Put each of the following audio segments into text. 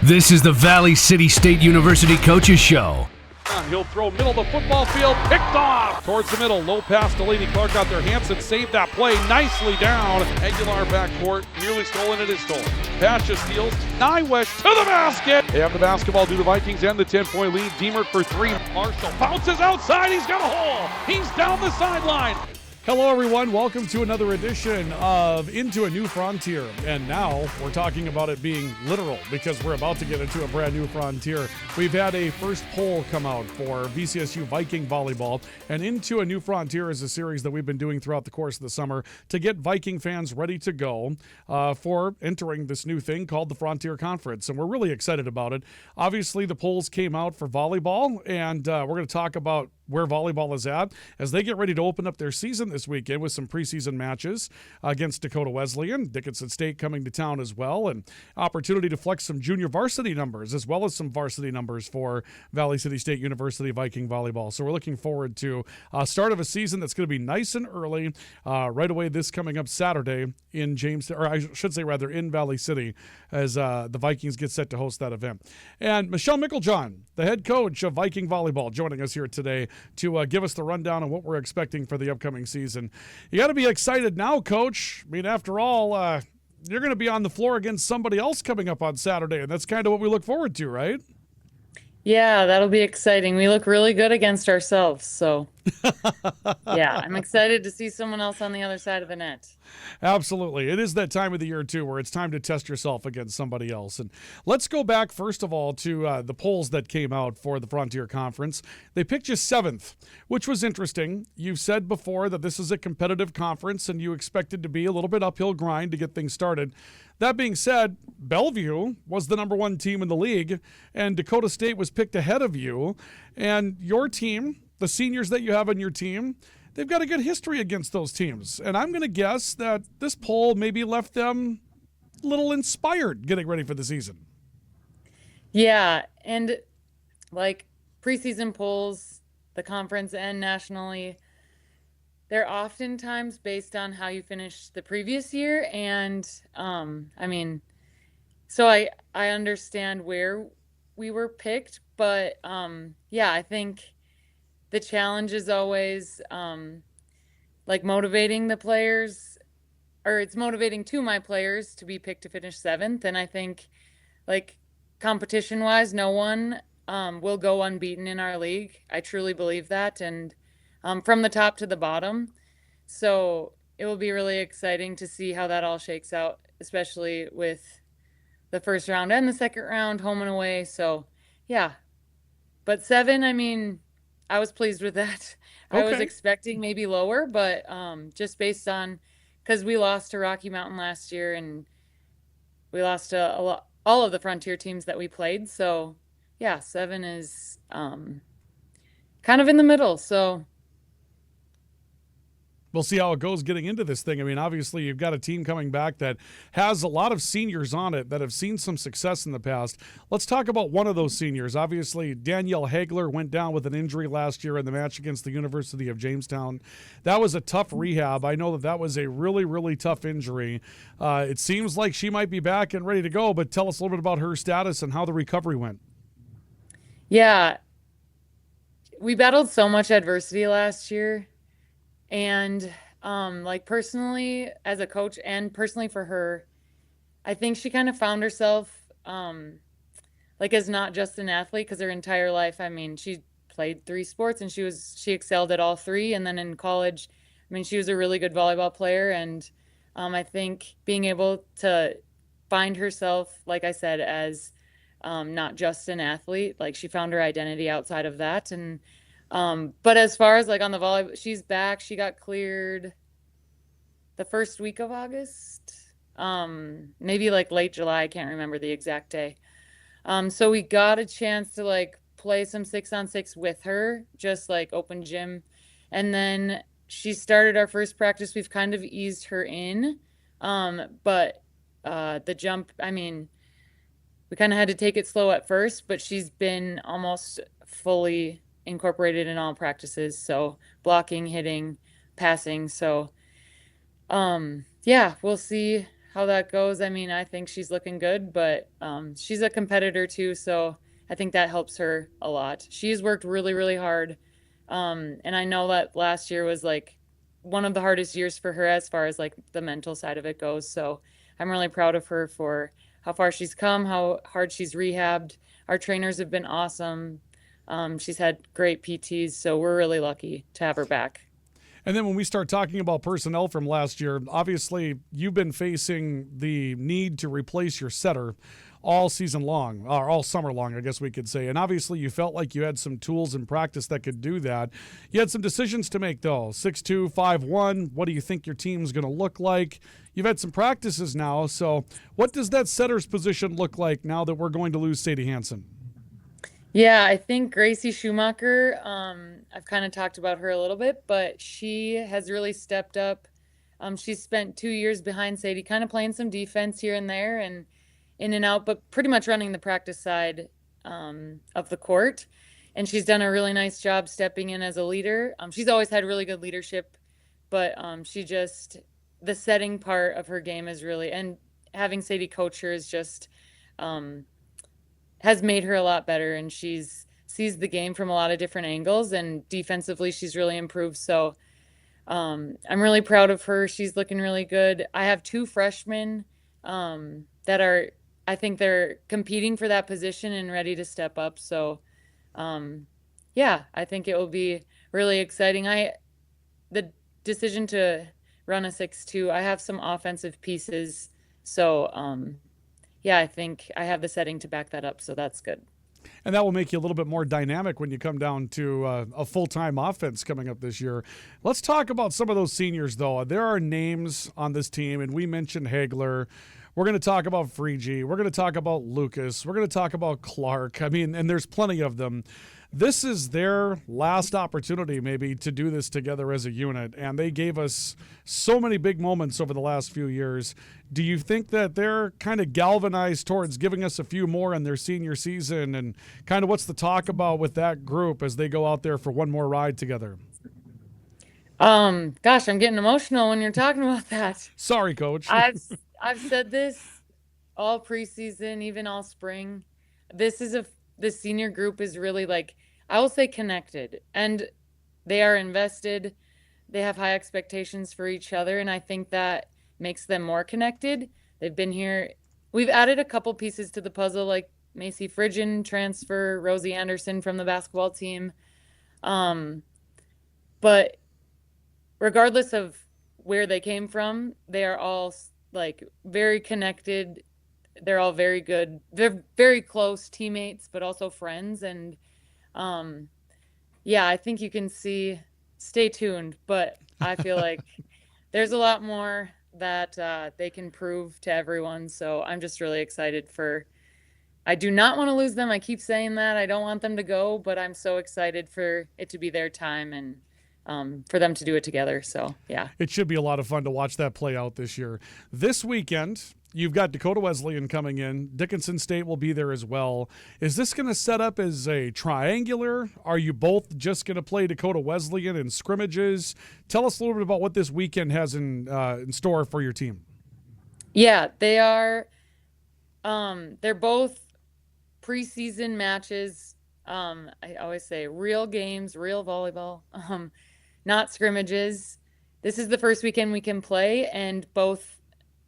This is the Valley City State University Coaches Show. He'll throw middle of the football field, picked off towards the middle. Low pass to Lady Clark out there. Hansen saved that play nicely down. Aguilar backcourt, nearly stolen. It is stolen. Pasha steals. Nywesh to the basket. They have the basketball due to Vikings and the 10-point lead. Deemer for three. Marshall bounces outside. He's got a hole. He's down the sideline. Hello, everyone. Welcome to another edition of Into a New Frontier. And now we're talking about it being literal because we're about to get into a brand new frontier. We've had a first poll come out for VCSU Viking Volleyball. And Into a New Frontier is a series that we've been doing throughout the course of the summer to get Viking fans ready to go for entering this new thing called the Frontier Conference. And we're really excited about it. Obviously, the polls came out for volleyball, and we're going to talk about where volleyball is at as they get ready to open up their season this weekend with some preseason matches against Dakota Wesleyan, Dickinson State coming to town as well, and opportunity to flex some junior varsity numbers as well as some varsity numbers for Valley City State University Viking volleyball. So we're looking forward to start of a season that's going to be nice and early right away this coming up Saturday in James, or I should say rather in Valley City, as the Vikings get set to host that event. And Michelle Meiklejohn, the head coach of Viking volleyball, joining us here today to give us the rundown on what we're expecting for the upcoming season. You got to be excited now, Coach. I mean, after all, you're going to be on the floor against somebody else coming up on Saturday, and that's kind of what we look forward to, right? Yeah, that'll be exciting. We look really good against ourselves, so yeah, I'm excited to see someone else on the other side of the net. Absolutely. It is that time of the year, too, where it's time to test yourself against somebody else. And let's go back, first of all, to the polls that came out for the Frontier Conference. They picked you 7th, which was interesting. You've said before that this is a competitive conference, and you expected to be a little bit uphill grind to get things started. That being said, Bellevue was the number one team in the league, and Dakota State was picked ahead of you. And your team, the seniors that you have on your team, they've got a good history against those teams. And I'm going to guess that this poll maybe left them a little inspired getting ready for the season. Yeah, and like preseason polls, the conference and nationally, they're oftentimes based on how you finished the previous year. And I mean, so I understand where we were picked, but yeah, I think the challenge is always like motivating the players, or it's motivating to my players to be picked to finish 7th. And I think like competition wise, no one will go unbeaten in our league. I truly believe that. And from the top to the bottom. So it will be really exciting to see how that all shakes out, especially with the first round and the second round, home and away. So yeah, but 7, I mean, I was pleased with that. Okay. I was expecting maybe lower, but just based on, because we lost to Rocky Mountain last year and we lost to all of the Frontier teams that we played. So yeah, 7 is kind of in the middle. So we'll see how it goes getting into this thing. I mean, obviously, you've got a team coming back that has a lot of seniors on it that have seen some success in the past. Let's talk about one of those seniors. Obviously, Danielle Hagler went down with an injury last year in the match against the University of Jamestown. That was a tough rehab. I know that was a really, really tough injury. It seems like she might be back and ready to go, but tell us a little bit about her status and how the recovery went. Yeah, we battled so much adversity last year. And like personally as a coach and personally for her, I think she kind of found herself like as not just an athlete, because her entire life, I mean, she played 3 sports and she excelled at all 3. And then in college, I mean, she was a really good volleyball player. And I think being able to find herself, like I said, as not just an athlete, like she found her identity outside of that. And but as far as like on the volleyball, she's back. She got cleared the first week of August, maybe like late July. I can't remember the exact day. So we got a chance to like play some 6-on-6 with her, just like open gym. And then she started our first practice. We've kind of eased her in. But the jump, I mean, we kind of had to take it slow at first, but she's been almost fully incorporated in all practices. So blocking, hitting, passing. So yeah, we'll see how that goes. I mean, I think she's looking good, but she's a competitor too, so I think that helps her a lot. She's worked really, really hard, and I know that last year was like one of the hardest years for her as far as like the mental side of it goes. So I'm really proud of her for how far she's come, how hard she's rehabbed. Our trainers have been awesome. She's had great PTs, so we're really lucky to have her back. And then when we start talking about personnel from last year, obviously you've been facing the need to replace your setter all season long, or all summer long, I guess we could say. And obviously you felt like you had some tools in practice that could do that. You had some decisions to make, though. 6'2", 5'1", what do you think your team's going to look like? You've had some practices now, so what does that setter's position look like now that we're going to lose Sadie Hansen? Yeah, I think Gracie Schumacher, I've kind of talked about her a little bit, but she has really stepped up. She's spent 2 years behind Sadie, kind of playing some defense here and there and in and out, but pretty much running the practice side of the court. And she's done a really nice job stepping in as a leader. She's always had really good leadership, but the setting part of her game is really, and having Sadie coach her is just, has made her a lot better, and she's sees the game from a lot of different angles, and defensively she's really improved. So I'm really proud of her. She's looking really good. I have two freshmen that are, I think they're competing for that position and ready to step up. So yeah, I think it will be really exciting. The decision to run a 6'2", I have some offensive pieces. So yeah, I think I have the setting to back that up, so that's good. And that will make you a little bit more dynamic when you come down to a full-time offense coming up this year. Let's talk about some of those seniors, though. There are names on this team, and we mentioned Hagler. We're going to talk about Freegee. We're going to talk about Lucas. We're going to talk about Clark. I mean, and there's plenty of them. This is their last opportunity maybe to do this together as a unit, and they gave us so many big moments over the last few years. Do you think that they're kind of galvanized towards giving us a few more in their senior season, and kind of what's the talk about with that group as they go out there for one more ride together? Gosh, I'm getting emotional when you're talking about that. Sorry, Coach. I've said this all preseason, even all spring. The senior group is really, like, I will say, connected, and they are invested. They have high expectations for each other, and I think that makes them more connected. They've been here. We've added a couple pieces to the puzzle, like Macy Fridgen transfer, Rosie Anderson from the basketball team. But regardless of where they came from, they are all like very connected. They're all very good. They're very close teammates, but also friends. And yeah, I think you can see, stay tuned, but I feel like there's a lot more that they can prove to everyone. So I'm just really excited I do not want to lose them. I keep saying that. I don't want them to go, but I'm so excited for it to be their time and for them to do it together. So yeah. It should be a lot of fun to watch that play out this year. This weekend, you've got Dakota Wesleyan coming in. Dickinson State will be there as well. Is this going to set up as a triangular? Are you both just going to play Dakota Wesleyan in scrimmages? Tell us a little bit about what this weekend has in store for your team. Yeah, they are. They're both preseason matches. I always say real games, real volleyball, not scrimmages. This is the first weekend we can play, and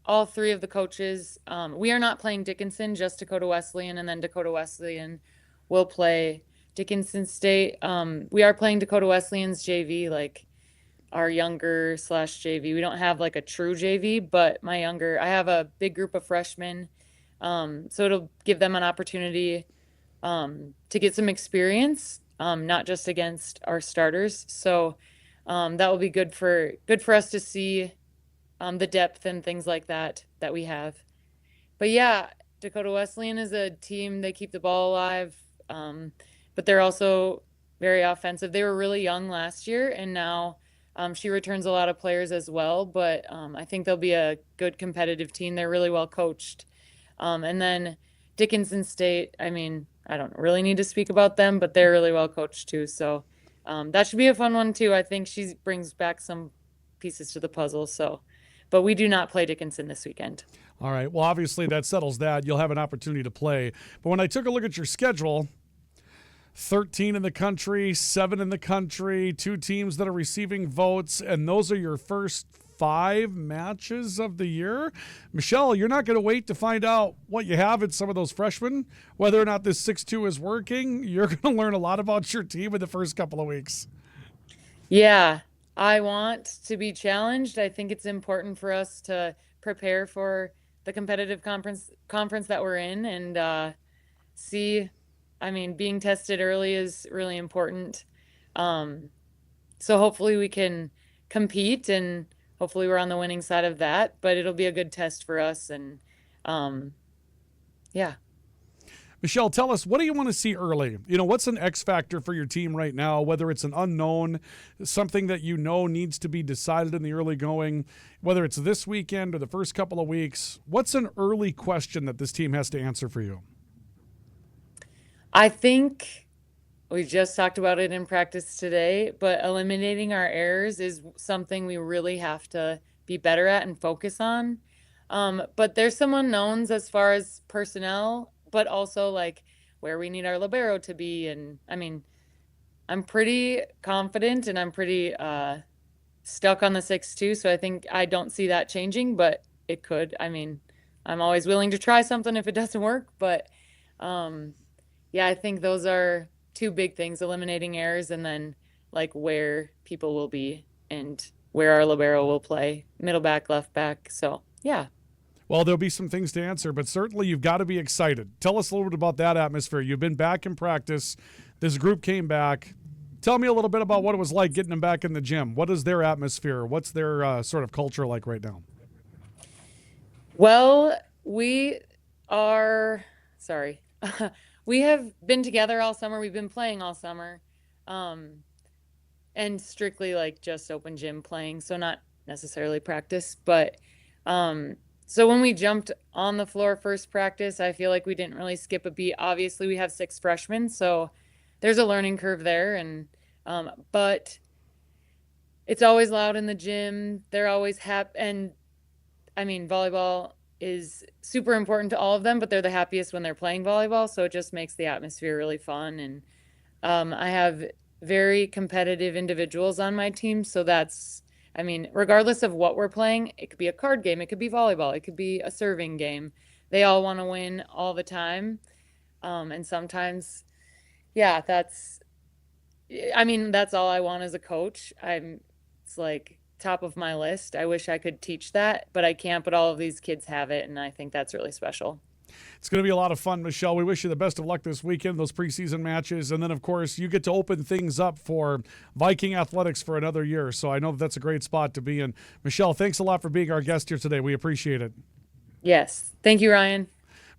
all three of the coaches, we are not playing Dickinson, just Dakota Wesleyan, and then Dakota Wesleyan will play Dickinson State. We are playing Dakota Wesleyan's JV, like our younger / JV. We don't have like a true JV, but I have a big group of freshmen. So it'll give them an opportunity to get some experience, not just against our starters. So that will be good for us to see the depth and things like that we have. But yeah, Dakota Wesleyan is a team. They keep the ball alive, but they're also very offensive. They were really young last year, and now she returns a lot of players as well. But I think they'll be a good competitive team. They're really well coached. And then Dickinson State, I mean, I don't really need to speak about them, but they're really well coached too. So that should be a fun one too. I think she brings back some pieces to the puzzle. So but we do not play Dickinson this weekend. All right. Well, obviously that settles that. You'll have an opportunity to play. But when I took a look at your schedule, 13 in the country, 7 in the country, 2 teams that are receiving votes, and those are your first 5 matches of the year. Michelle, you're not going to wait to find out what you have in some of those freshmen, whether or not this 6-2 is working. You're going to learn a lot about your team in the first couple of weeks. Yeah, I want to be challenged. I think it's important for us to prepare for the competitive conference that we're in and see. I mean, being tested early is really important. So hopefully we can compete and hopefully we're on the winning side of that, but it'll be a good test for us. And yeah. Michelle, tell us, what do you want to see early? What's an X factor for your team right now, whether it's an unknown, something that needs to be decided in the early going, whether it's this weekend or the first couple of weeks. What's an early question that this team has to answer for you? I think we just talked about it in practice today, but eliminating our errors is something we really have to be better at and focus on. But there's some unknowns as far as personnel, but also like where we need our libero to be. And I mean, I'm pretty confident and I'm pretty stuck on the 6-2. So I don't see that changing, but it could. I mean, I'm always willing to try something if it doesn't work, but yeah, I think those are 2 big things, eliminating errors and then like where people will be and where our libero will play, middle back, left back. So, yeah. Well, there'll be some things to answer, but certainly you've got to be excited. Tell us a little bit about that atmosphere. You've been back in practice. This group came back. Tell me a little bit about what it was like getting them back in the gym. What is their atmosphere? What's their sort of culture like right now? Well, we have been together all summer. We've been playing all summer. And strictly like just open gym playing. So not necessarily practice, but so when we jumped on the floor first practice, I feel like we didn't really skip a beat. Obviously we have 6 freshmen, so there's a learning curve there. And, but it's always loud in the gym. They're always happy. And I mean, volleyball is super important to all of them, but they're the happiest when they're playing volleyball. So it just makes the atmosphere really fun. And I have very competitive individuals on my team. So regardless of what we're playing, it could be a card game, it could be volleyball, it could be a serving game. They all want to win all the time. And sometimes, yeah, that's all I want as a coach. It's like top of my list. I wish I could teach that, but I can't, but all of these kids have it. And I think that's really special. It's going to be a lot of fun, Michelle. We wish you the best of luck this weekend, those preseason matches. And then, of course, you get to open things up for Viking athletics for another year. So I know that's a great spot to be in. Michelle, thanks a lot for being our guest here today. We appreciate it. Yes. Thank you, Ryan.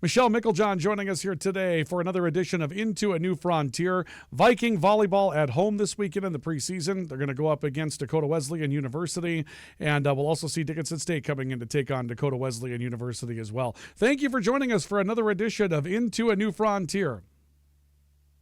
Michelle Meiklejohn joining us here today for another edition of Into a New Frontier. Viking volleyball at home this weekend in the preseason. They're going to go up against Dakota Wesleyan University, and we'll also see Dickinson State coming in to take on Dakota Wesleyan University as well. Thank you for joining us for another edition of Into a New Frontier.